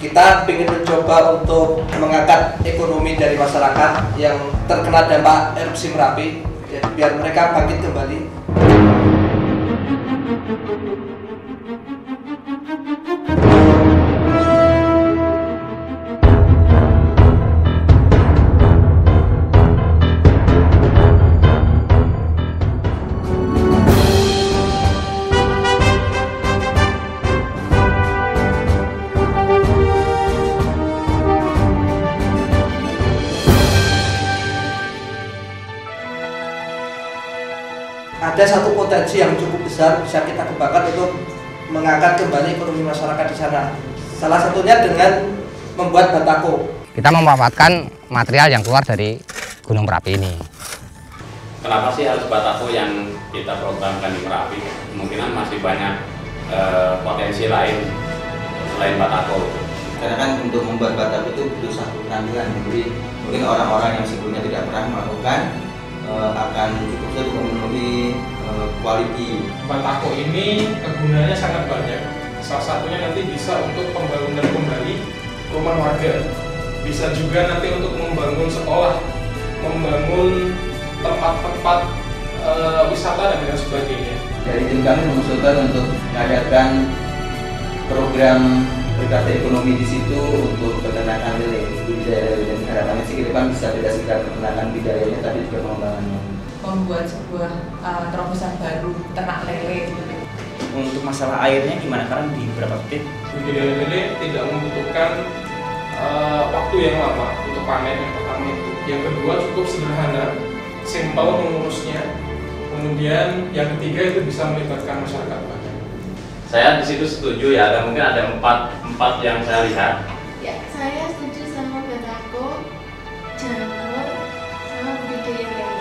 Kita ingin mencoba untuk mengangkat ekonomi dari masyarakat yang terkena dampak erupsi Merapi, ya, biar mereka bangkit kembali. Ada satu potensi yang cukup besar bisa kita kembangkan untuk mengangkat kembali ekonomi masyarakat di sana. Salah satunya dengan membuat batako. Kita memanfaatkan material yang keluar dari Gunung Merapi ini. Kenapa sih harus batako yang kita programkan di Merapi? Kemungkinan masih banyak potensi lain selain batako. Karena kan untuk membuat batako itu butuh satu keterampilan. Jadi mungkin orang-orang yang sebelumnya tidak pernah melakukan akan cukup sulit memenuhi quality. Batako ini kegunaannya sangat banyak. Salah satunya nanti bisa untuk pembangunan kembali rumah warga. Bisa juga nanti untuk membangun sekolah, membangun tempat-tempat wisata dan lain sebagainya. Dari tim kami mengusulkan untuk mengadakan program berkata ekonomi di situ untuk peternakan lele, budidaya lele, dan harapannya sih ke depan bisa tidak sekedar peternakan budidayanya tapi juga pengembangannya. Membuat sebuah terobosan baru ternak lele. Untuk masalah airnya gimana? Karena di beberapa titik Budidaya lele tidak membutuhkan waktu yang lama untuk panen yang pertama itu. Yang kedua cukup sederhana, simpel mengurusnya. Kemudian yang ketiga itu bisa melibatkan masyarakat banyak. Saya di situ setuju ya, mungkin ada empat yang saya lihat. Ya, saya setuju sama batako, jamur, sama budidaya lele.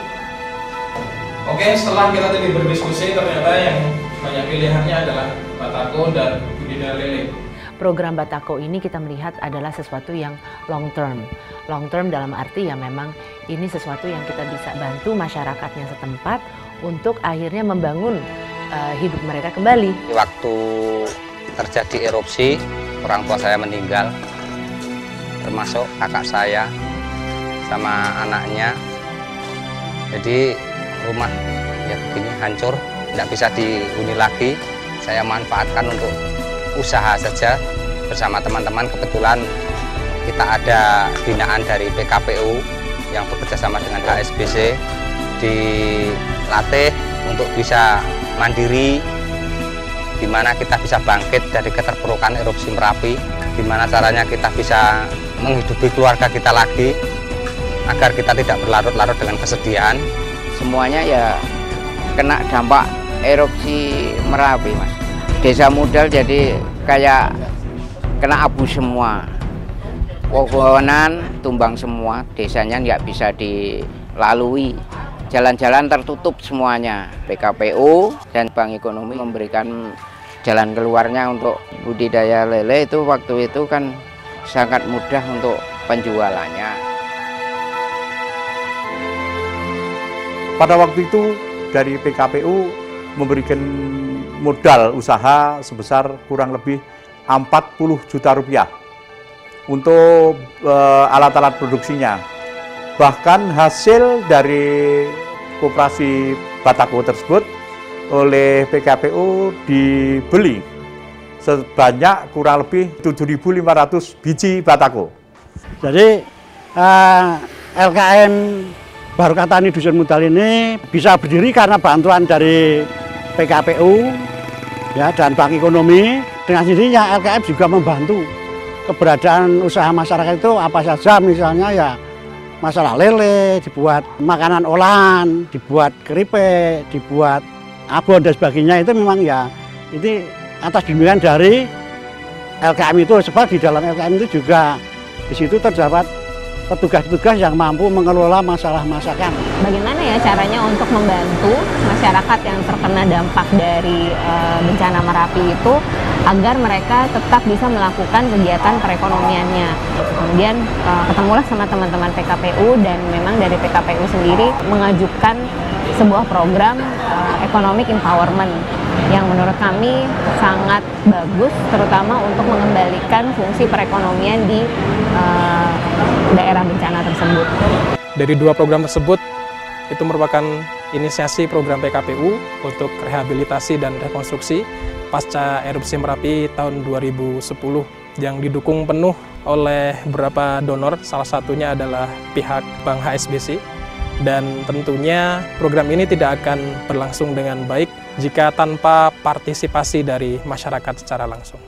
Oke, setelah kita tadi berdiskusi, ternyata yang banyak pilihannya adalah batako dan budidaya lele. Program batako ini kita melihat adalah sesuatu yang long term. Long term dalam arti ya memang ini sesuatu yang kita bisa bantu masyarakatnya setempat untuk akhirnya membangun hidup mereka kembali. Waktu terjadi erupsi, orang tua saya meninggal, termasuk kakak saya sama anaknya. Jadi rumah ya begini hancur, tidak bisa dihuni lagi. Saya manfaatkan untuk usaha saja bersama teman-teman. Kebetulan kita ada binaan dari PKPU yang bekerja sama dengan HSBC, dilatih untuk bisa mandiri, di mana kita bisa bangkit dari keterpurukan erupsi Merapi, di mana caranya kita bisa menghidupi keluarga kita lagi, agar kita tidak berlarut-larut dengan kesedihan. Semuanya ya kena dampak erupsi Merapi, Mas. Desa Mudal jadi kayak kena abu semua. Pohonan tumbang semua, desanya nggak bisa dilalui. Jalan-jalan tertutup semuanya. PKPU dan Bank Ekonomi memberikan jalan keluarnya untuk budidaya lele itu waktu itu kan sangat mudah untuk penjualannya. Pada waktu itu dari PKPU memberikan modal usaha sebesar kurang lebih 40 juta rupiah untuk alat-alat produksinya. Bahkan hasil dari koperasi batako tersebut oleh PKPU dibeli sebanyak kurang lebih 7.500 biji batako. Jadi LKM Baroka Tani Dusun Mudal ini bisa berdiri karena bantuan dari PKPU ya, dan Bank Ekonomi. Dengan sendirinya LKM juga membantu keberadaan usaha masyarakat itu apa saja, misalnya ya masalah lele, dibuat makanan olahan, dibuat keripik, dibuat abon dan sebagainya. Itu memang ya ini atas bimbingan dari LKM itu, sebab di dalam LKM itu juga di situ terdapat petugas-petugas yang mampu mengelola masalah masakan. Bagaimana ya caranya untuk membantu masyarakat yang terkena dampak dari bencana Merapi itu agar mereka tetap bisa melakukan kegiatan perekonomiannya. Kemudian ketemulah sama teman-teman PKPU, dan memang dari PKPU sendiri mengajukan sebuah program economic empowerment yang menurut kami sangat bagus, terutama untuk mengembalikan fungsi perekonomian di daerah bencana tersebut. Dari 2 program tersebut, itu merupakan inisiasi program PKPU untuk rehabilitasi dan rekonstruksi pasca erupsi Merapi tahun 2010 yang didukung penuh oleh beberapa donor, salah satunya adalah pihak Bank HSBC. Dan tentunya program ini tidak akan berlangsung dengan baik jika tanpa partisipasi dari masyarakat secara langsung.